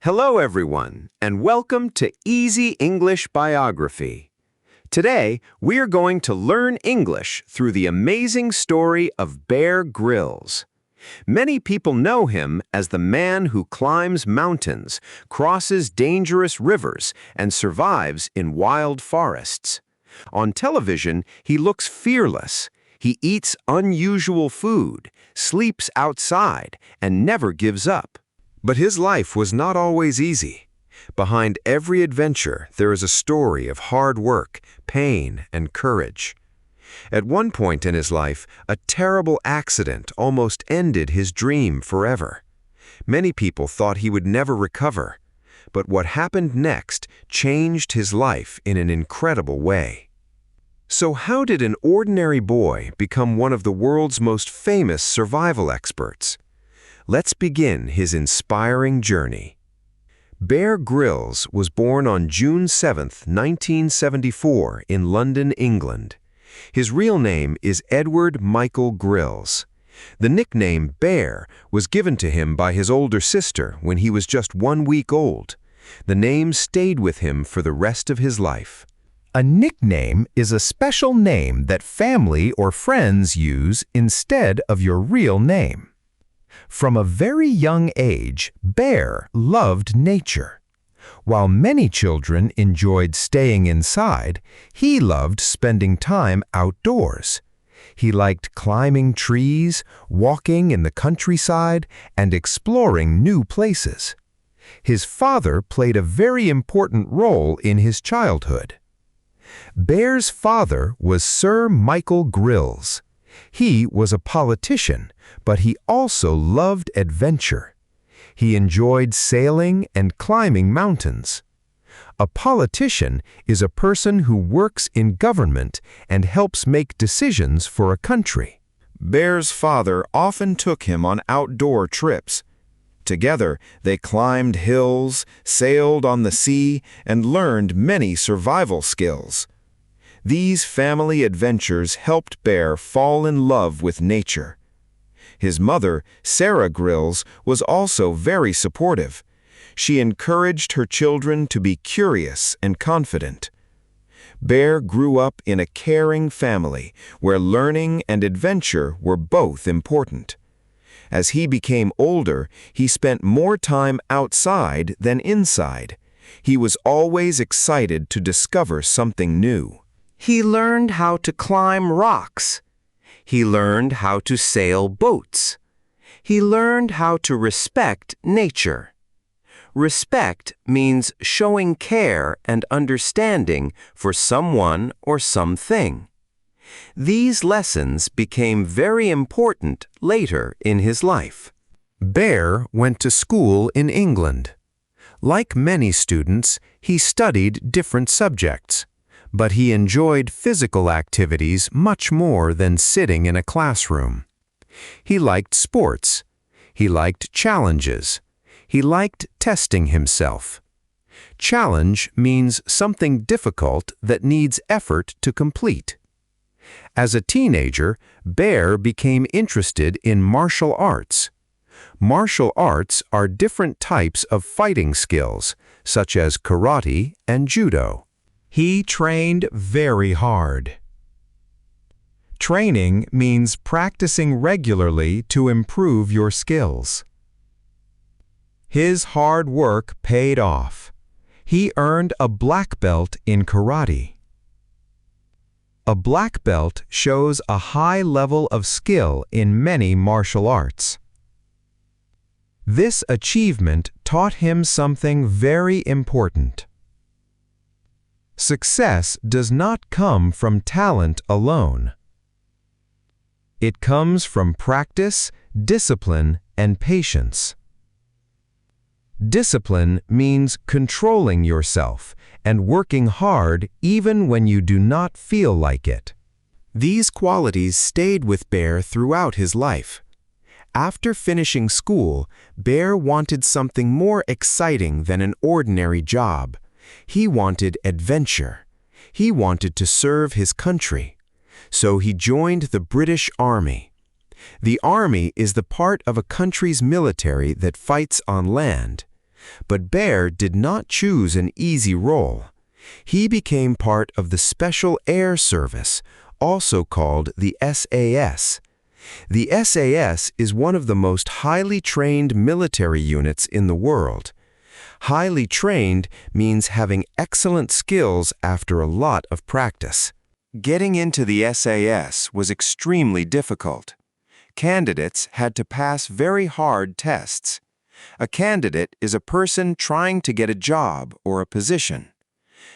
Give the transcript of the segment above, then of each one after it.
Hello, everyone, and welcome to Easy English Biography. Today, we are going to learn English through the amazing story of Bear Grylls. Many people know him as the man who climbs mountains, crosses dangerous rivers, and survives in wild forests. On television, he looks fearless. He eats unusual food, sleeps outside, and never gives up. But his life was not always easy. Behind every adventure, there is a story of hard work, pain, and courage. At one point in his life, a terrible accident almost ended his dream forever. Many people thought he would never recover, but what happened next changed his life in an incredible way. So how did an ordinary boy become one of the world's most famous survival experts? Let's begin his inspiring journey. Bear Grylls was born on June 7, 1974, in London, England. His real name is Edward Michael Grylls. The nickname Bear was given to him by his older sister when he was just 1 week old. The name stayed with him for the rest of his life. A nickname is a special name that family or friends use instead of your real name. From a very young age, Bear loved nature. While many children enjoyed staying inside, he loved spending time outdoors. He liked climbing trees, walking in the countryside, and exploring new places. His father played a very important role in his childhood. Bear's father was Sir Michael Grylls. He was a politician, but he also loved adventure. He enjoyed sailing and climbing mountains. A politician is a person who works in government and helps make decisions for a country. Bear's father often took him on outdoor trips. Together, they climbed hills, sailed on the sea, and learned many survival skills. These family adventures helped Bear fall in love with nature. His mother, Sarah Grylls, was also very supportive. She encouraged her children to be curious and confident. Bear grew up in a caring family where learning and adventure were both important. As he became older, he spent more time outside than inside. He was always excited to discover something new. He learned how to climb rocks. He learned how to sail boats. He learned how to respect nature. Respect means showing care and understanding for someone or something. These lessons became very important later in his life. Bear went to school in England. Like many students, he studied different subjects, but he enjoyed physical activities much more than sitting in a classroom. He liked sports. He liked challenges. He liked testing himself. Challenge means something difficult that needs effort to complete. As a teenager, Bear became interested in martial arts. Martial arts are different types of fighting skills, such as karate and judo. He trained very hard. Training means practicing regularly to improve your skills. His hard work paid off. He earned a black belt in karate. A black belt shows a high level of skill in many martial arts. This achievement taught him something very important. Success does not come from talent alone. It comes from practice, discipline, and patience. Discipline means controlling yourself and working hard even when you do not feel like it. These qualities stayed with Bear throughout his life. After finishing school, Bear wanted something more exciting than an ordinary job. He wanted adventure. He wanted to serve his country. So he joined the British Army. The army is the part of a country's military that fights on land. But Bear did not choose an easy role. He became part of the Special Air Service, also called the SAS. The SAS is one of the most highly trained military units in the world. Highly trained means having excellent skills after a lot of practice. Getting into the SAS was extremely difficult. Candidates had to pass very hard tests. A candidate is a person trying to get a job or a position.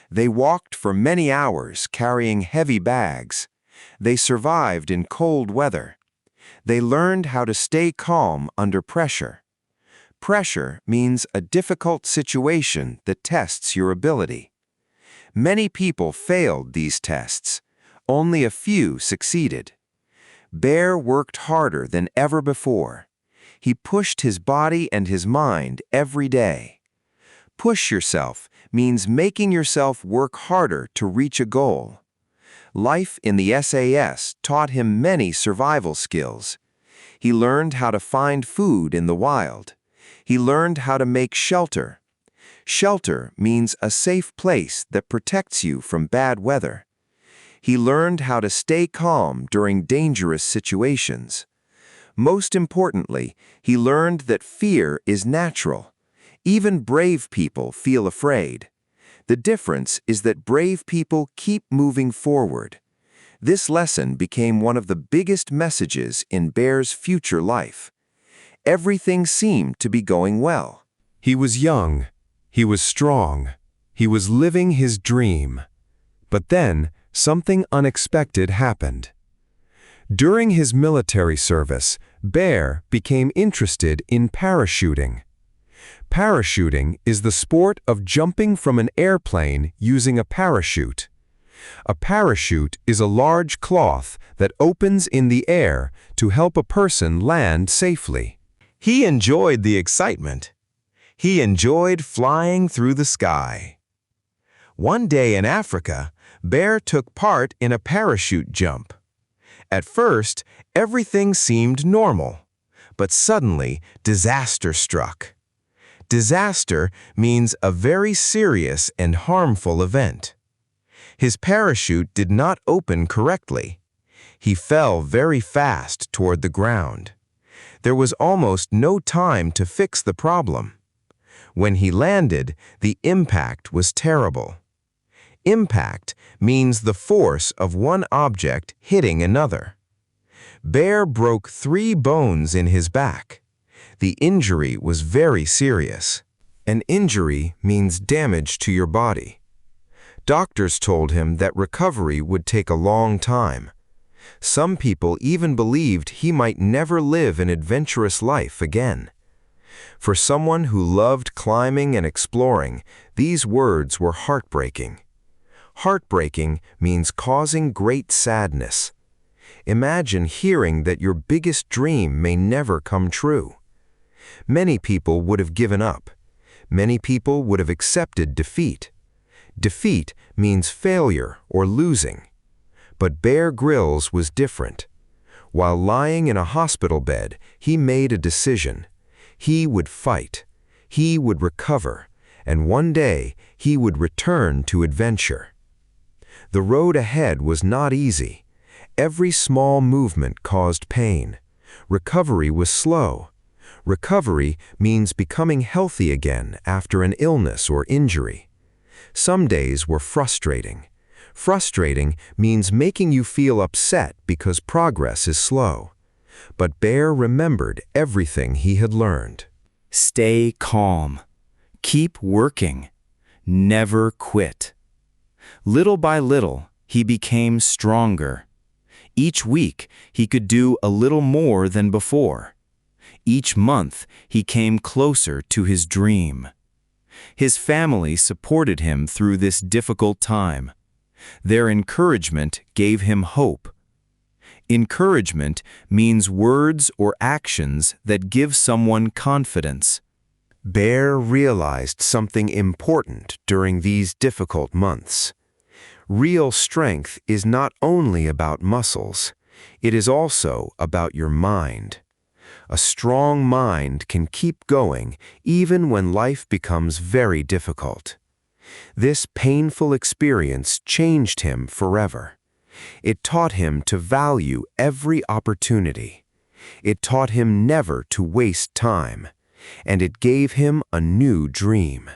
They walked for many hours carrying heavy bags. They survived in cold weather. They learned how to stay calm under pressure. Pressure means a difficult situation that tests your ability. Many people failed these tests. Only a few succeeded. Bear worked harder than ever before. He pushed his body and his mind every day. Push yourself means making yourself work harder to reach a goal. Life in the SAS taught him many survival skills. He learned how to find food in the wild. He learned how to make shelter. Shelter means a safe place that protects you from bad weather. He learned how to stay calm during dangerous situations. Most importantly, he learned that fear is natural. Even brave people feel afraid. The difference is that brave people keep moving forward. This lesson became one of the biggest messages in Bear's future life. Everything seemed to be going well. He was young. He was strong. He was living his dream. But then, something unexpected happened. During his military service, Bear became interested in parachuting. Parachuting is the sport of jumping from an airplane using a parachute. A parachute is a large cloth that opens in the air to help a person land safely. He enjoyed the excitement. He enjoyed flying through the sky. One day in Africa, Bear took part in a parachute jump. At first, everything seemed normal, but suddenly disaster struck. Disaster means a very serious and harmful event. His parachute did not open correctly. He fell very fast toward the ground. There was almost no time to fix the problem. When he landed, the impact was terrible. Impact means the force of one object hitting another. Bear broke 3 bones in his back. The injury was very serious. An injury means damage to your body. Doctors told him that recovery would take a long time. Some people even believed he might never live an adventurous life again. For someone who loved climbing and exploring, these words were heartbreaking. Heartbreaking means causing great sadness. Imagine hearing that your biggest dream may never come true. Many people would have given up. Many people would have accepted defeat. Defeat means failure or losing. But Bear Grylls was different. While lying in a hospital bed, he made a decision. He would fight. He would recover. And one day, he would return to adventure. The road ahead was not easy. Every small movement caused pain. Recovery was slow. Recovery means becoming healthy again after an illness or injury. Some days were frustrating. Frustrating means making you feel upset because progress is slow. But Bear remembered everything he had learned. Stay calm. Keep working. Never quit. Little by little, he became stronger. Each week, he could do a little more than before. Each month, he came closer to his dream. His family supported him through this difficult time. Their encouragement gave him hope. Encouragement means words or actions that give someone confidence. Bear realized something important during these difficult months. Real strength is not only about muscles, it is also about your mind. A strong mind can keep going even when life becomes very difficult. This painful experience changed him forever. It taught him to value every opportunity. It taught him never to waste time, and it gave him a new dream.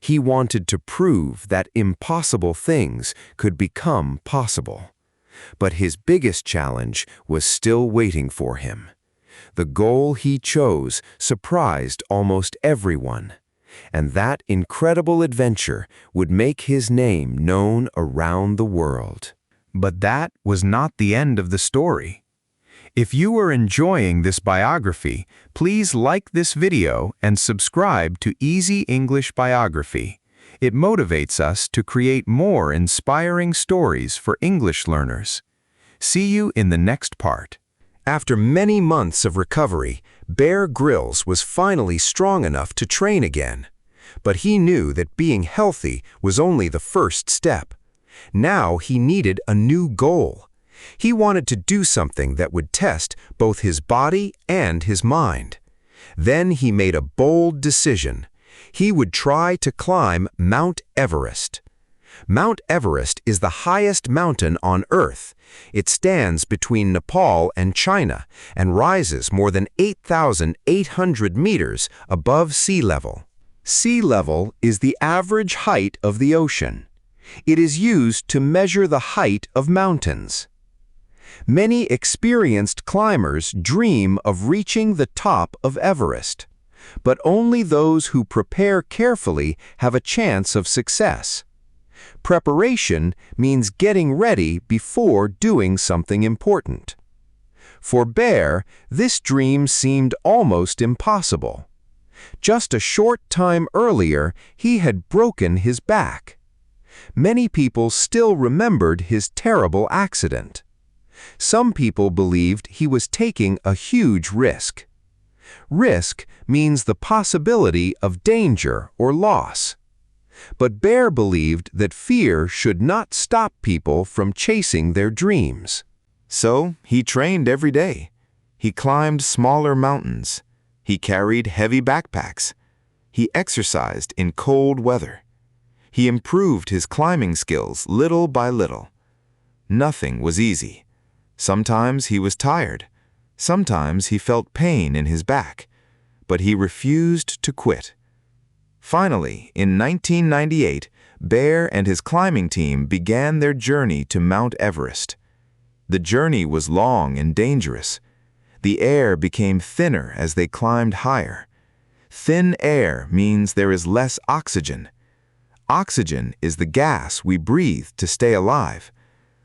He wanted to prove that impossible things could become possible. But his biggest challenge was still waiting for him. The goal he chose surprised almost everyone, and that incredible adventure would make his name known around the world. But that was not the end of the story. If you are enjoying this biography, please like this video and subscribe to Easy English Biography. It motivates us to create more inspiring stories for English learners. See you in the next part. After many months of recovery, Bear Grylls was finally strong enough to train again. But he knew that being healthy was only the first step. Now he needed a new goal. He wanted to do something that would test both his body and his mind. Then he made a bold decision. He would try to climb Mount Everest. Mount Everest is the highest mountain on Earth. It stands between Nepal and China and rises more than 8,800 meters above sea level. Sea level is the average height of the ocean. It is used to measure the height of mountains. Many experienced climbers dream of reaching the top of Everest, but only those who prepare carefully have a chance of success. Preparation means getting ready before doing something important. For Bear, this dream seemed almost impossible. Just a short time earlier, he had broken his back. Many people still remembered his terrible accident. Some people believed he was taking a huge risk. Risk means the possibility of danger or loss. But Bear believed that fear should not stop people from chasing their dreams. So he trained every day. He climbed smaller mountains. He carried heavy backpacks. He exercised in cold weather. He improved his climbing skills little by little. Nothing was easy. Sometimes he was tired. Sometimes he felt pain in his back. But he refused to quit. Finally, in 1998, Bear and his climbing team began their journey to Mount Everest. The journey was long and dangerous. The air became thinner as they climbed higher. Thin air means there is less oxygen. Oxygen is the gas we breathe to stay alive.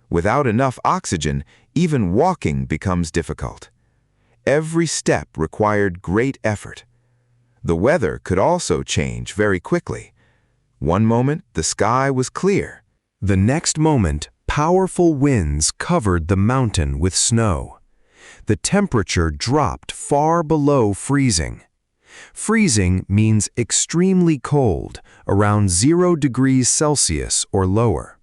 Without enough oxygen, even walking becomes difficult. Every step required great effort. The weather could also change very quickly. One moment, the sky was clear. The next moment, powerful winds covered the mountain with snow. The temperature dropped far below freezing. Freezing means extremely cold, around 0 degrees Celsius or lower.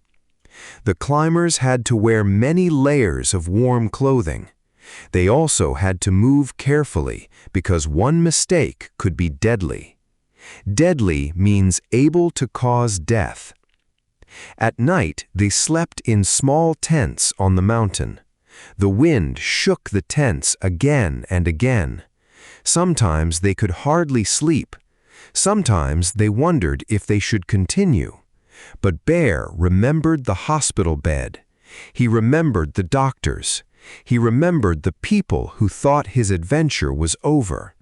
The climbers had to wear many layers of warm clothing. They also had to move carefully because one mistake could be deadly. Deadly means able to cause death. At night, they slept in small tents on the mountain. The wind shook the tents again and again. Sometimes they could hardly sleep. Sometimes they wondered if they should continue. But Bear remembered the hospital bed. He remembered the doctors. He remembered the people who thought his adventure was over.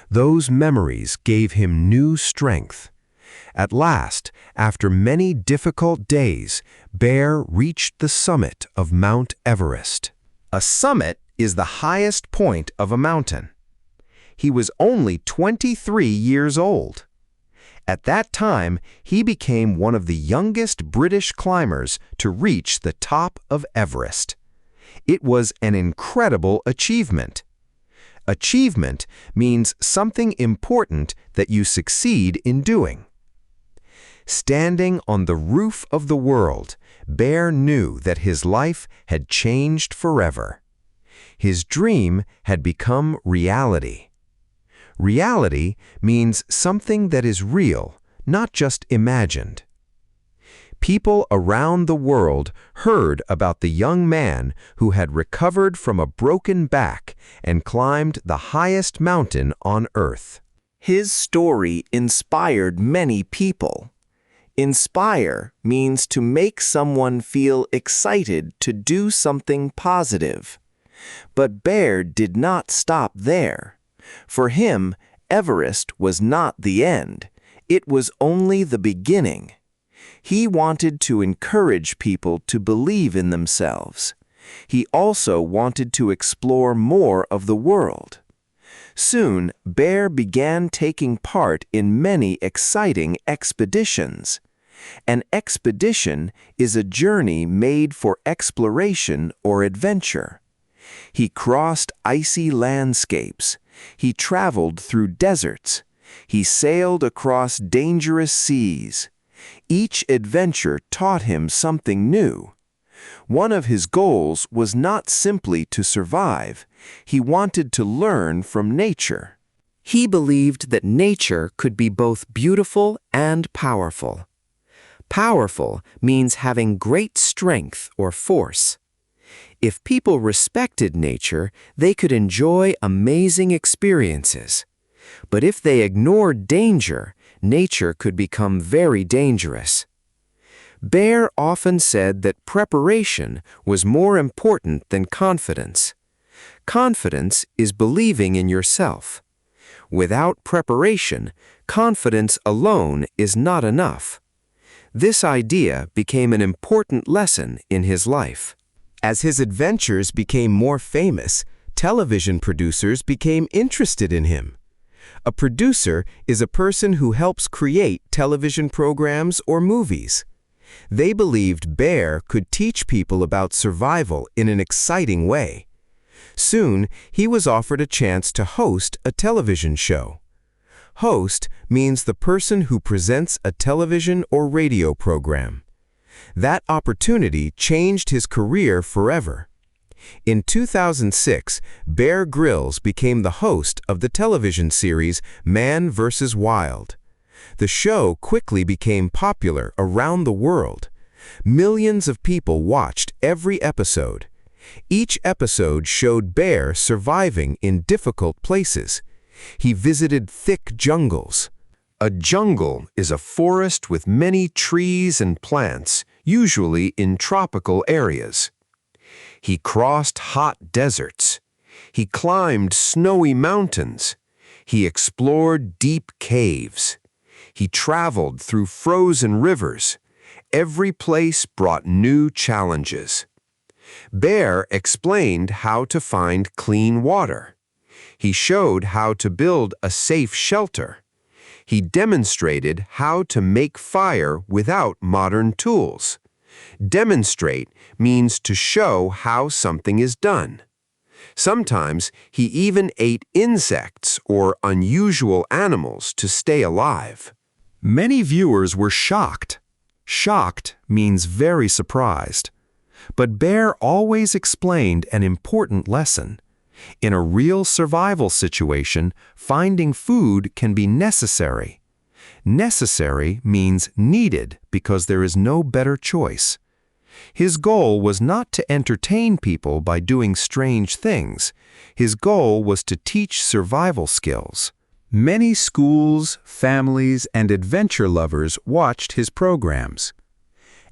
Those memories gave him new strength. At last, after many difficult days, Bear reached the summit of Mount Everest. A summit is the highest point of a mountain. He was only 23 years old. At that time, he became one of the youngest British climbers to reach the top of Everest. It was an incredible achievement. Achievement means something important that you succeed in doing. Standing on the roof of the world, Bear knew that his life had changed forever. His dream had become reality. Reality means something that is real, not just imagined. People around the world heard about the young man who had recovered from a broken back and climbed the highest mountain on Earth. His story inspired many people. Inspire means to make someone feel excited to do something positive. But Bear did not stop there. For him, Everest was not the end. It was only the beginning. He wanted to encourage people to believe in themselves. He also wanted to explore more of the world. Soon, Bear began taking part in many exciting expeditions. An expedition is a journey made for exploration or adventure. He crossed icy landscapes. He traveled through deserts. He sailed across dangerous seas. Each adventure taught him something new. One of his goals was not simply to survive. He wanted to learn from nature. He believed that nature could be both beautiful and powerful. Powerful means having great strength or force. If people respected nature, they could enjoy amazing experiences. But if they ignored danger, nature could become very dangerous. Bear often said that preparation was more important than confidence. Confidence is believing in yourself. Without preparation, confidence alone is not enough. This idea became an important lesson in his life. As his adventures became more famous, television producers became interested in him. A producer is a person who helps create television programs or movies. They believed Bear could teach people about survival in an exciting way. Soon, he was offered a chance to host a television show. Host means the person who presents a television or radio program. That opportunity changed his career forever. In 2006, Bear Grylls became the host of the television series Man vs. Wild. The show quickly became popular around the world. Millions of people watched every episode. Each episode showed Bear surviving in difficult places. He visited thick jungles. A jungle is a forest with many trees and plants, usually in tropical areas. He crossed hot deserts. He climbed snowy mountains. He explored deep caves. He traveled through frozen rivers. Every place brought new challenges. Bear explained how to find clean water. He showed how to build a safe shelter. He demonstrated how to make fire without modern tools. Demonstrate means to show how something is done. Sometimes he even ate insects or unusual animals to stay alive. Many viewers were shocked. Shocked means very surprised. But Bear always explained an important lesson. In a real survival situation, finding food can be necessary. Necessary means needed because there is no better choice. His goal was not to entertain people by doing strange things. His goal was to teach survival skills. Many schools, families, and adventure lovers watched his programs.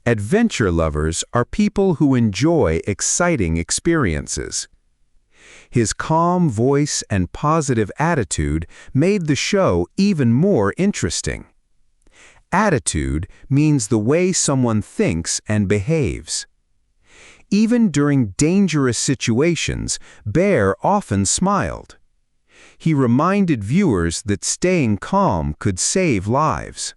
Adventure lovers are people who enjoy exciting experiences. His calm voice and positive attitude made the show even more interesting. Attitude means the way someone thinks and behaves. Even during dangerous situations, Bear often smiled. He reminded viewers that staying calm could save lives.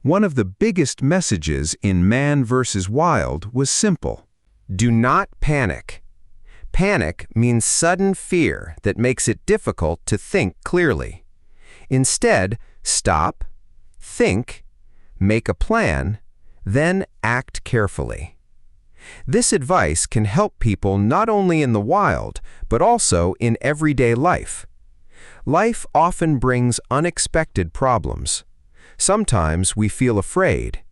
One of the biggest messages in Man vs. Wild was simple. Do not panic. Panic means sudden fear that makes it difficult to think clearly. Instead, stop, think, make a plan, then act carefully. This advice can help people not only in the wild, but also in everyday life. Life often brings unexpected problems. Sometimes we feel afraid.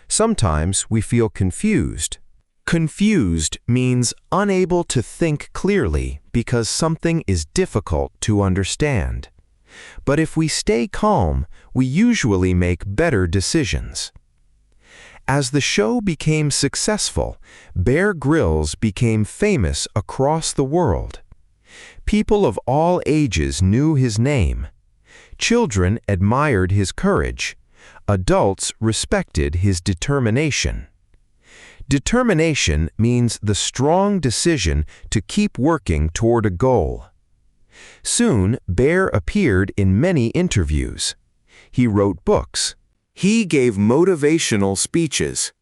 Sometimes we feel confused. Confused means unable to think clearly because something is difficult to understand. But if we stay calm, we usually make better decisions. As the show became successful, Bear Grylls became famous across the world. People of all ages knew his name. Children admired his courage. Adults respected his determination. Determination means the strong decision to keep working toward a goal. Soon, Bear appeared in many interviews. He wrote books. He gave motivational speeches.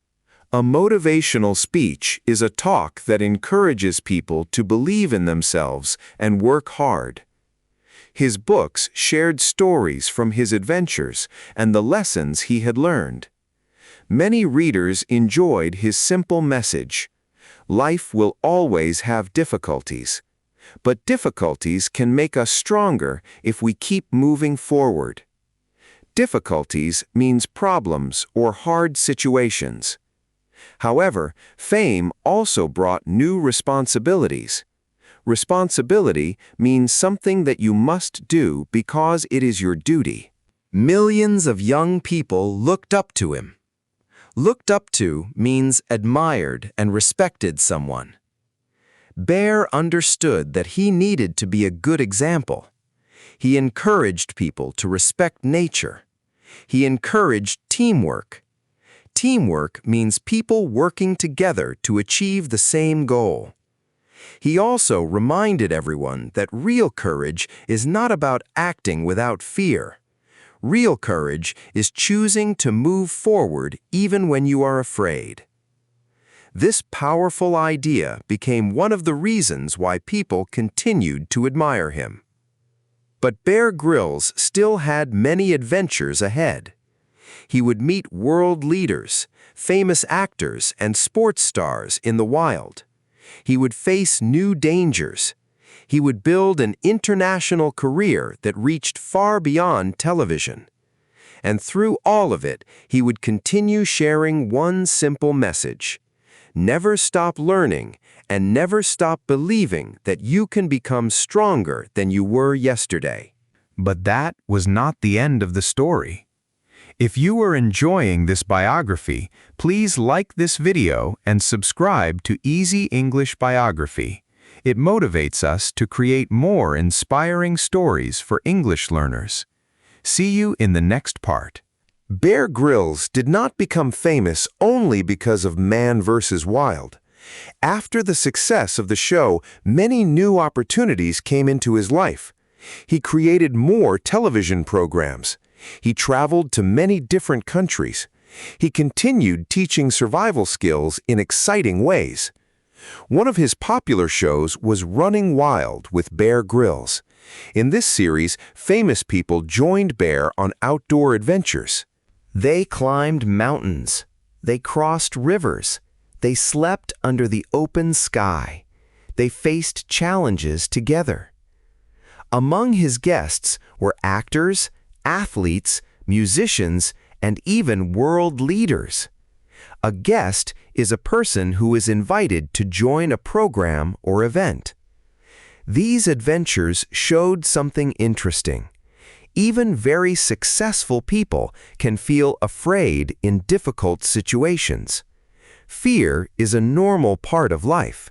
A motivational speech is a talk that encourages people to believe in themselves and work hard. His books shared stories from his adventures and the lessons he had learned. Many readers enjoyed his simple message. Life will always have difficulties, but difficulties can make us stronger if we keep moving forward. Difficulties means problems or hard situations. However, fame also brought new responsibilities. Responsibility means something that you must do because it is your duty. Millions of young people looked up to him. Looked up to means admired and respected someone. Bear understood that he needed to be a good example. He encouraged people to respect nature. He encouraged teamwork. Teamwork means people working together to achieve the same goal. He also reminded everyone that real courage is not about acting without fear. Real courage is choosing to move forward even when you are afraid. This powerful idea became one of the reasons why people continued to admire him. But Bear Grylls still had many adventures ahead. He would meet world leaders, famous actors, and sports stars in the wild. He would face new dangers. He would build an international career that reached far beyond television. And through all of it, he would continue sharing one simple message: never stop learning and never stop believing that you can become stronger than you were yesterday. But that was not the end of the story. If you are enjoying this biography, please like this video and subscribe to Easy English Biography. It motivates us to create more inspiring stories for English learners. See you in the next part. Bear Grylls did not become famous only because of Man vs. Wild. After the success of the show, many new opportunities came into his life. He created more television programs. He traveled to many different countries. He continued teaching survival skills in exciting ways. One of his popular shows was Running Wild with Bear Grylls. In this series, famous people joined Bear on outdoor adventures. They climbed mountains. They crossed rivers. They slept under the open sky. They faced challenges together. Among his guests were actors, athletes, musicians, and even world leaders. A guest is a person who is invited to join a program or event. These adventures showed something interesting. Even very successful people can feel afraid in difficult situations. Fear is a normal part of life.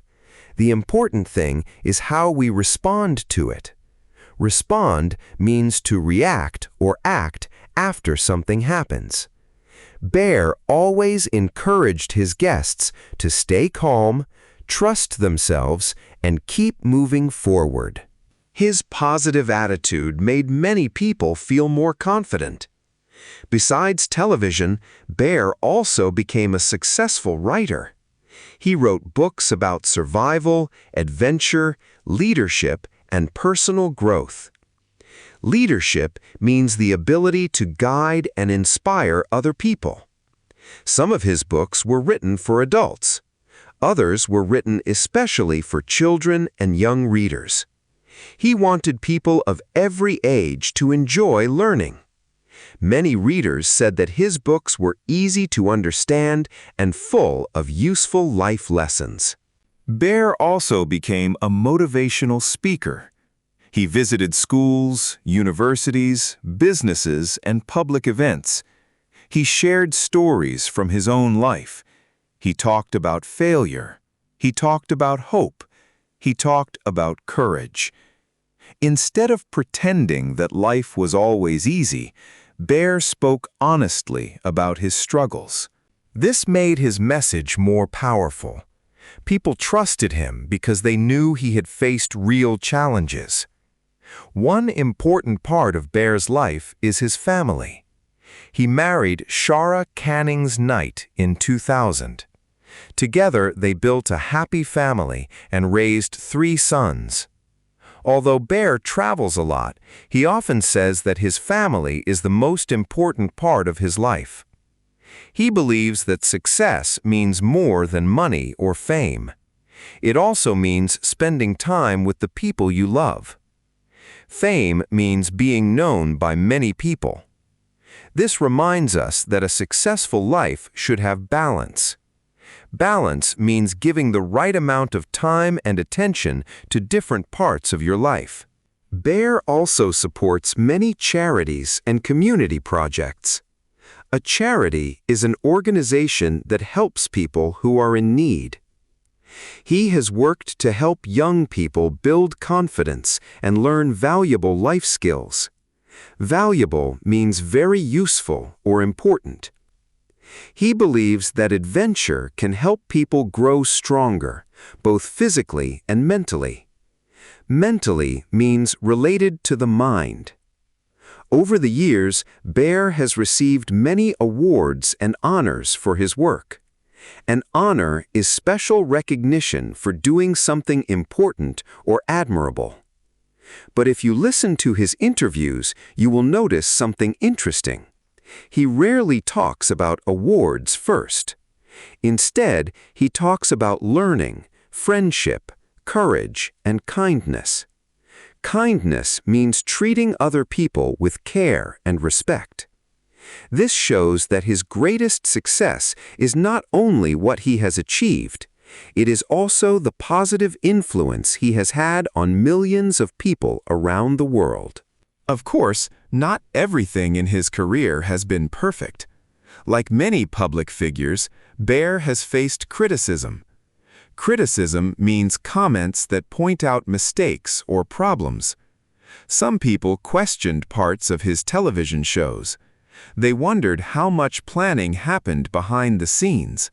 The important thing is how we respond to it. Respond means to react or act after something happens. Bear always encouraged his guests to stay calm, trust themselves, and keep moving forward. His positive attitude made many people feel more confident. Besides television, Bear also became a successful writer. He wrote books about survival, adventure, leadership, and personal growth. Leadership means the ability to guide and inspire other people. Some of his books were written for adults. Others were written especially for children and young readers. He wanted people of every age to enjoy learning. Many readers said that his books were easy to understand and full of useful life lessons. Bear also became a motivational speaker. He visited schools, universities, businesses, and public events. He shared stories from his own life. He talked about failure. He talked about hope. He talked about courage. Instead of pretending that life was always easy, Bear spoke honestly about his struggles. This made his message more powerful. People trusted him because they knew he had faced real challenges. One important part of Bear's life is his family. He married Shara Cannings Knight in 2000. Together, they built a happy family and raised 3 sons. Although Bear travels a lot, he often says that his family is the most important part of his life. He believes that success means more than money or fame. It also means spending time with the people you love. Fame means being known by many people. This reminds us that a successful life should have balance. Balance means giving the right amount of time and attention to different parts of your life. Bear also supports many charities and community projects. A charity is an organization that helps people who are in need. He has worked to help young people build confidence and learn valuable life skills. Valuable means very useful or important. He believes that adventure can help people grow stronger, both physically and mentally. Mentally means related to the mind. Over the years, Bear has received many awards and honors for his work. An honor is special recognition for doing something important or admirable. But if you listen to his interviews, you will notice something interesting. He rarely talks about awards first. Instead, he talks about learning, friendship, courage, and kindness. Kindness means treating other people with care and respect. This shows that his greatest success is not only what he has achieved, it is also the positive influence he has had on millions of people around the world. Of course, not everything in his career has been perfect. Like many public figures, Bear has faced criticism. Criticism means comments that point out mistakes or problems. Some people questioned parts of his television shows. They wondered how much planning happened behind the scenes.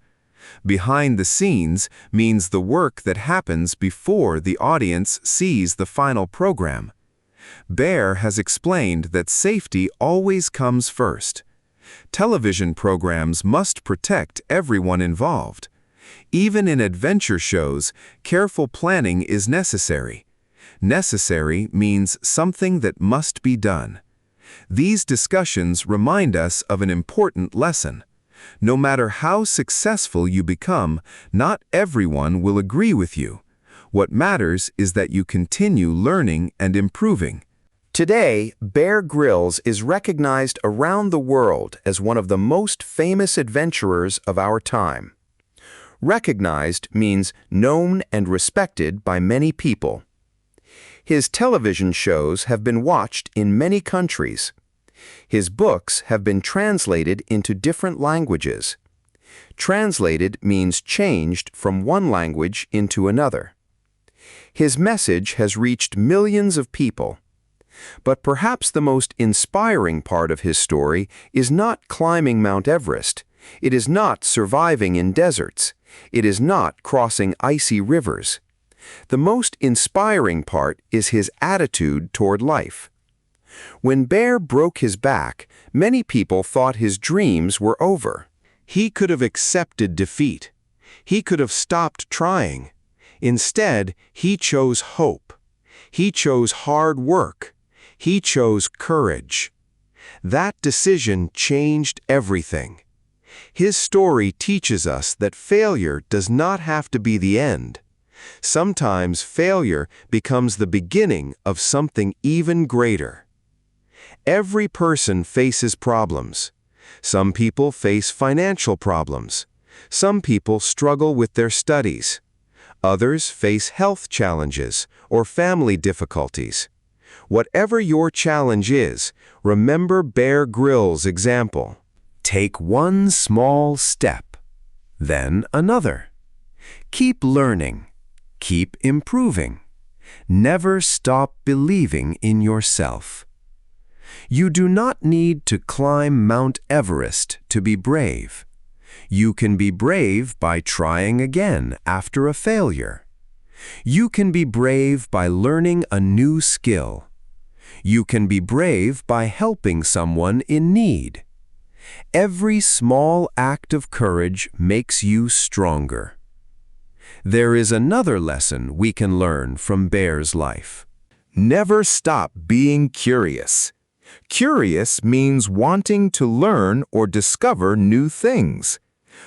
Behind the scenes means the work that happens before the audience sees the final program. Bear has explained that safety always comes first. Television programs must protect everyone involved. Even in adventure shows, careful planning is necessary. Necessary means something that must be done. These discussions remind us of an important lesson. No matter how successful you become, not everyone will agree with you. What matters is that you continue learning and improving. Today, Bear Grylls is recognized around the world as one of the most famous adventurers of our time. Recognized means known and respected by many people. His television shows have been watched in many countries. His books have been translated into different languages. Translated means changed from one language into another. His message has reached millions of people. But perhaps the most inspiring part of his story is not climbing Mount Everest. It is not surviving in deserts. It is not crossing icy rivers. The most inspiring part is his attitude toward life. When Bear broke his back, many people thought his dreams were over. He could have accepted defeat. He could have stopped trying. Instead, he chose hope. He chose hard work. He chose courage. That decision changed everything. His story teaches us that failure does not have to be the end. Sometimes failure becomes the beginning of something even greater. Every person faces problems. Some people face financial problems. Some people struggle with their studies. Others face health challenges or family difficulties. Whatever your challenge is, remember Bear Grylls' example. Take one small step, then another. Keep learning. Keep improving. Never stop believing in yourself. You do not need to climb Mount Everest to be brave. You can be brave by trying again after a failure. You can be brave by learning a new skill. You can be brave by helping someone in need. Every small act of courage makes you stronger. There is another lesson we can learn from Bear's life. Never stop being curious. Curious means wanting to learn or discover new things.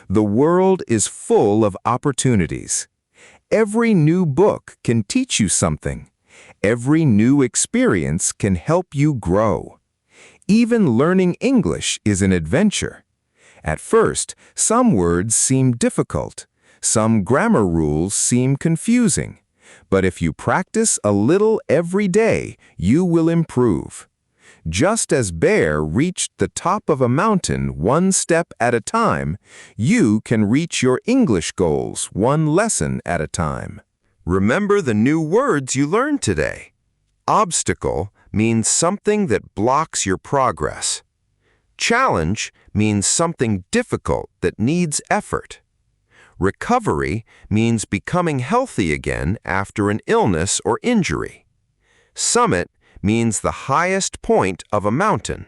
The world is full of opportunities. Every new book can teach you something. Every new experience can help you grow. Even learning English is an adventure. At first, some words seem difficult. Some grammar rules seem confusing. But if you practice a little every day, you will improve. Just as Bear reached the top of a mountain one step at a time, you can reach your English goals one lesson at a time. Remember the new words you learned today. Obstacle means something that blocks your progress. Challenge means something difficult that needs effort. Recovery means becoming healthy again after an illness or injury. Summit means the highest point of a mountain.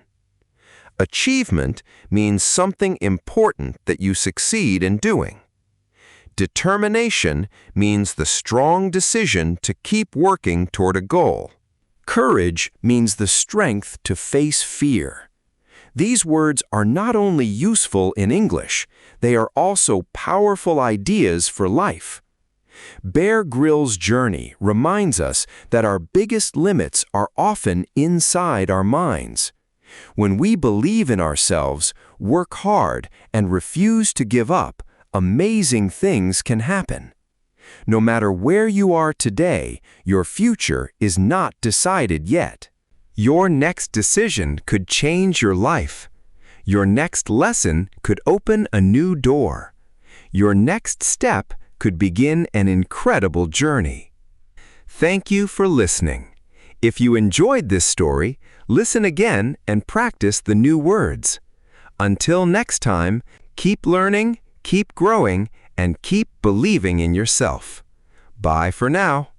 Achievement means something important that you succeed in doing. Determination means the strong decision to keep working toward a goal. Courage means the strength to face fear. These words are not only useful in English, they are also powerful ideas for life. Bear Grylls' journey reminds us that our biggest limits are often inside our minds. When we believe in ourselves, work hard, and refuse to give up, amazing things can happen. No matter where you are today, your future is not decided yet. Your next decision could change your life. Your next lesson could open a new door. Your next step could begin an incredible journey. Thank you for listening. If you enjoyed this story, listen again and practice the new words. Until next time, keep learning, keep growing, and keep believing in yourself. Bye for now.